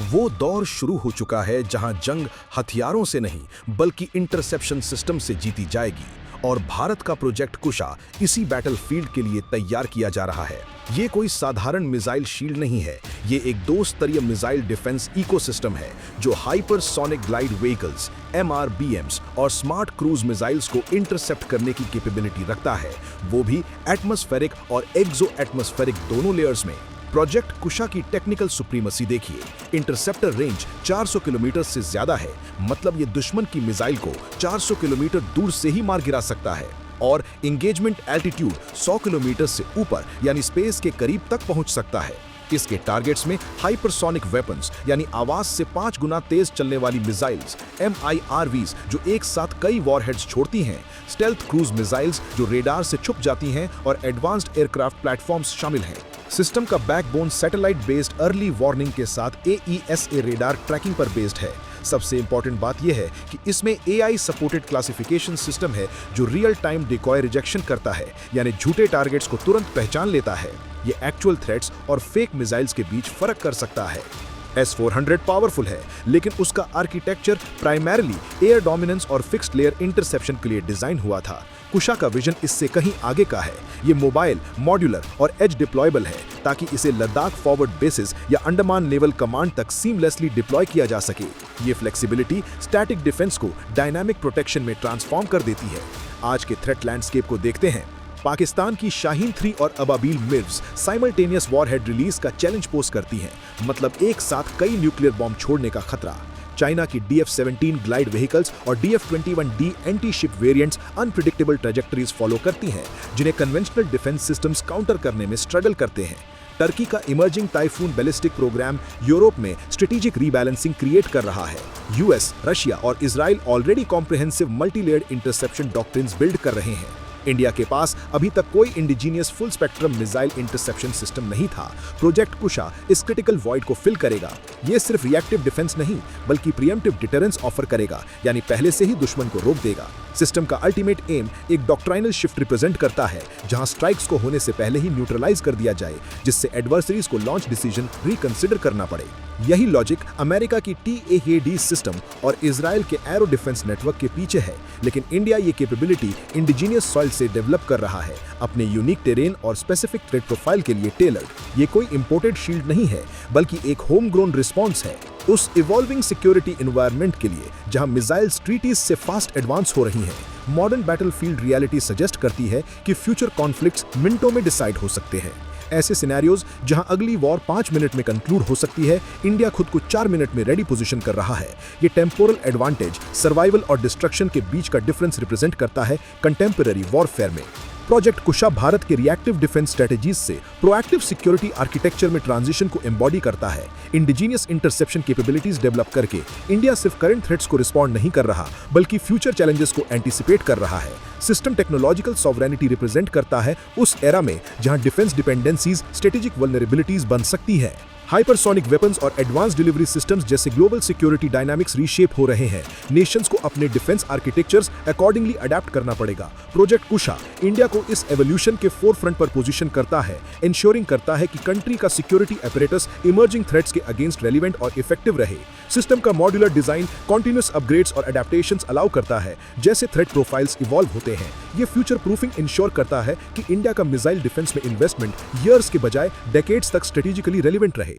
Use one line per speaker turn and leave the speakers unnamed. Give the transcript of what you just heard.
वो दौर शुरू हो चुका है जहां जंग हथियारों से नहीं बल्कि इंटरसेप्शन सिस्टम से जीती जाएगी और भारत का प्रोजेक्ट कुशा इसी बैटलफील्ड के लिए तैयार किया जा रहा है। ये कोई साधारण मिसाइल शील्ड नहीं है, ये एक दो स्तरीय मिसाइल डिफेंस इकोसिस्टम है जो हाइपरसोनिक ग्लाइड व्हीकल्स, MRBMs और स्मार्ट क्रूज मिसाइल्स को इंटरसेप्ट करने की कैपेबिलिटी रखता है, वो भी एटमॉस्फेरिक और एक्सो एटमॉस्फेरिक दोनों लेयर्स में। प्रोजेक्ट कुशा की टेक्निकल सुप्रीमेसी देखिए। इंटरसेप्टर रेंज 400 किलोमीटर से ज्यादा है, मतलब ये दुश्मन की मिसाइल को 400 किलोमीटर दूर से ही मार गिरा सकता है। और इंगेजमेंट एल्टीट्यूड 100 किलोमीटर से ऊपर यानी स्पेस के करीब तक पहुंच सकता है। इसके टारगेट्स में हाइपरसोनिक वेपन्स यानी आवाज से 5 गुना तेज चलने वाली मिसाइल्स, MIRVs जो एक साथ कई वॉरहेड्स छोड़ती हैं, स्टेल्थ क्रूज मिसाइल्स जो रेडार से छुप जाती हैं और एडवांस्ड एयरक्राफ्ट प्लेटफॉर्म्स शामिल हैं। सिस्टम का backbone satellite based early warning के साथ AESA रेडार ट्रैकिंग पर बेस्ड है। सबसे इंपॉर्टेंट बात यह है कि इसमें AI सपोर्टेड क्लासिफिकेशन सिस्टम है जो रियल टाइम डिकॉय रिजेक्शन करता है, यानी झूठे टारगेट्स को तुरंत पहचान लेता है। ये एक्चुअल थ्रेट्स और फेक मिसाइल्स के बीच फर्क कर सकता है। S-400 पावरफुल है, लेकिन उसका आर्किटेक्चर प्राइमरीली एयर डोमिनेंस और फिक्स्ड लेयर इंटरसेप्शन के लिए डिजाइन हुआ था। कुशा का विजन इससे कहीं आगे का है। ये मोबाइल, मॉड्यूलर और एज डिप्लॉयबल है ताकि इसे लद्दाख फॉरवर्ड बेसिस या अंडमान नेवल कमांड तक सीमलेसली डिप्लॉय किया जा सके। ये फ्लेक्सिबिलिटी स्टैटिक डिफेंस को डायनामिक प्रोटेक्शन में ट्रांसफॉर्म कर देती है। आज के थ्रेट लैंडस्केप को देखते हैं। पाकिस्तान की शाहीन 3 और अबाबील मिर्व्स साइमल्टेनियस वॉरहेड रिलीज का चैलेंज पोस्ट करती हैं, मतलब एक साथ कई न्यूक्लियर बॉम्ब छोड़ने का खतरा। चाइना की DF-17 ग्लाइड व्हीकल्स और DF-21D anti ship variants unpredictable trajectories follow करती हैं, जिन्हें कन्वेंशनल डिफेंस सिस्टम्स काउंटर करने में स्ट्रगल करते हैं। टर्की का emerging typhoon ballistic programme Europe में स्ट्रेटेजिक रीबैलेंसिंग क्रिएट कर रहा है। US, रशिया और Israel already comprehensive multilayered interception doctrines build कर रहे हैं। इंडिया के पास अभी तक कोई indigenous full spectrum missile interception system नहीं था। प्रोजेक्ट कुशा इस क्रिटिकल वॉइड को फिल करेगा। ये सिर्फ रिएक्टिव डिफेंस नहीं बल्कि प्रीएम्प्टिव डिटरेंस ऑफर करेगा, यानी पहले से ही दुश्मन को रोक देगा। सिस्टम का अल्टीमेट एम एक डॉक्ट्राइनल शिफ्ट रिप्रेजेंट करता है, जहां स्ट्राइक्स को होने से पहले ही न्यूट्रलाइज कर दिया जाए, जिससे एडवर्सरीज को लॉन्च डिसीजन रिकंसिडर करना पड़े। यही लॉजिक अमेरिका की TAAD सिस्टम और इजराइल के एरो डिफेंस नेटवर्क के पीछे है, लेकिन इंडिया ये कैपेबिलिटी इंडिजीनियस सॉइल से डेवलप कर रहा है, अपने यूनिक टेरेन और स्पेसिफिक थ्रेट प्रोफाइल के लिए टेलर्ड। ये कोई इंपोर्टेड शील्ड नहीं है बल्कि एक होम ग्रोन रिस्पॉन्स है उस इवॉल्विंग सिक्योरिटी एनवायरनमेंट के लिए जहां मिसाइल्स ट्रीटीज से फास्ट एडवांस हो रही हैं। मॉडर्न बैटलफील्ड रियलिटी सजेस्ट करती है कि फ्यूचर कॉन्फ्लिक्ट्स मिनटों में डिसाइड हो सकते हैं। ऐसे सिनेरियोज जहां अगली वॉर 5 मिनट में कंक्लूड हो सकती है, इंडिया खुद को 4 मिनट में रेडी पोजीशन कर रहा है। ये टेम्पोरल एडवांटेज सर्वाइवल और डिस्ट्रक्शन के बीच का डिफरेंस रिप्रेजेंट करता है कंटेम्पररी वॉरफेयर में। प्रोजेक्ट कुशा भारत के रिएक्टिव डिफेंस स्ट्रेटेजीज से प्रोएक्टिव सिक्योरिटी आर्किटेक्चर में ट्रांजिशन को एम्बॉडी करता है। इंडिजीनियस इंटरसेप्शन कैपेबिलिटीज डेवलप करके इंडिया सिर्फ करंट थ्रेट्स को रिस्पॉन्ड नहीं कर रहा बल्कि फ्यूचर चैलेंजेस को एंटिसिपेट कर रहा है। सिस्टम टेक्नोलॉजिकल सॉवरेनिटी रिप्रेजेंट करता है उस एरा में जहां डिफेंस डिपेंडेंसीज स्ट्रेटेजिक वल्नरेबिलिटीज बन सकती है। हाइपरसोनिक वेपन्स और एडवांस डिलीवरी सिस्टम्स जैसे ग्लोबल सिक्योरिटी डायनामिक्स रीशेप हो रहे हैं। नेशंस को अपने डिफेंस आर्किटेक्चर्स अकॉर्डिंगली अडैप्ट करना पड़ेगा। प्रोजेक्ट कुशा इंडिया को इस एवोल्यूशन के फोरफ्रंट पर पोजीशन करता है, इंश्योरिंग करता है कि कंट्री का सिक्योरिटी अपैरेटस इमर्जिंग थ्रेट्स के अगेंस्ट रेलिवेंट और इफेक्टिव रहे। सिस्टम का मॉड्यूलर डिजाइन कॉन्टिन्यूअस अपग्रेड्स और अडेप्टेशंस अलाउ करता है जैसे थ्रेट प्रोफाइल्स इवॉल्व होते हैं। ये फ्यूचर प्रूफिंग इंश्योर करता है कि इंडिया का मिसाइल डिफेंस में इन्वेस्टमेंट ईयर्स के बजाय डेकेड्स तक स्ट्रेटेजिकली रेलिवेंट रहे।